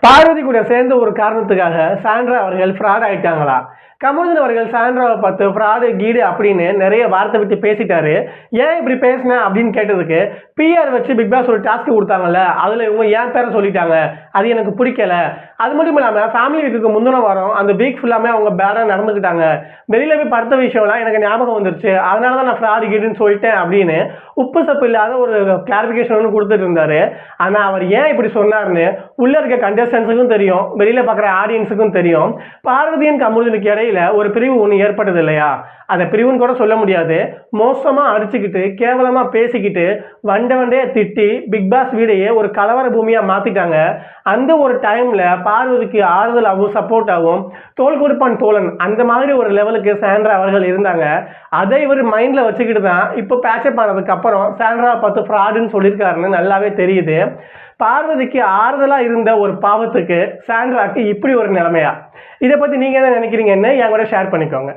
பார்வதி கூட சேர்ந்த ஒரு காரணத்துக்காக சாண்ட்ரா அவர்கள் ஃப்ராட் ஆயிட்டாங்களா? கமருதீன் அவர்கள் சாண்ட்ராவை பார்த்து ஃப்ராடு கீடு அப்படின்னு நிறைய வார்த்தை விட்டு பேசிட்டாரு. ஏன் இப்படி பேசினேன் அப்படின்னு கேட்டதுக்கு, பிஆர் வச்சு பிக் பாஸ் ஒரு டாஸ்க் கொடுத்தாங்கல்ல, அதில் இவங்க ஏன் பேரை சொல்லிட்டாங்க, அது எனக்கு பிடிக்கல. அது மட்டும் இல்லாமல் ஃபேமிலி வீக்குக்கு முந்தின வாரம் அந்த வீக் ஃபுல்லாமே அவங்க பேடாக நடந்துக்கிட்டாங்க. வெளியில் போய் படுத்த விஷயம்லாம் எனக்கு ஞாபகம் வந்துருச்சு, அதனால தான் நான் ஃப்ராடு கீடுன்னு சொல்லிட்டேன் அப்படின்னு உப்பு சப்பு இல்லாத ஒரு கிளாரிஃபிகேஷன் ஒன்று கொடுத்துட்டு இருந்தாரு. ஆனால் அவர் ஏன் இப்படி சொன்னார்னு உள்ள இருக்க கண்டஸ்டன்ஸுக்கும் தெரியும், வெளியில பார்க்குற ஆடியன்ஸுக்கும் தெரியும். பார்வதியின் கமருதீனுக்கு இடையில ஒரு பிரிவு ஒன்று ஏற்பட்டது இல்லையா? அதை பிரிவுன்னு கூட சொல்ல முடியாது. மோசமா அடிச்சுக்கிட்டு கேவலமா பேசிக்கிட்டு வண்டே திட்டி பிக் பாஸ் வீடையே ஒரு கலவர பூமியா மாத்திட்டாங்க. அந்த ஒரு டைம்ல பார்வதிக்கு ஆறுதலாகவும் சப்போர்ட்டாகவும் தோல் கொடுப்பான் தோழன் அந்த மாதிரி ஒரு லெவலுக்கு சாண்ட்ரா அவர்கள் இருந்தாங்க. அதை இவர் மைண்ட்ல வச்சுக்கிட்டு தான் இப்போ பேச்சப் ஆனதுக்கு அப்புறம் சாண்ட்ராவை பார்த்து ஃப்ராடுன்னு சொல்லியிருக்காருன்னு நல்லாவே தெரியுது. பார்வதிக்கு ஆறுதலா இருந்த ஒரு பாவத்துக்கு சாண்ட்ராக்கு இப்படி ஒரு நிலைமையா? இதை பத்தி நீங்க என்ன நினைக்கிறீங்கன்னு என் கூட ஷேர் பண்ணிக்கோங்க.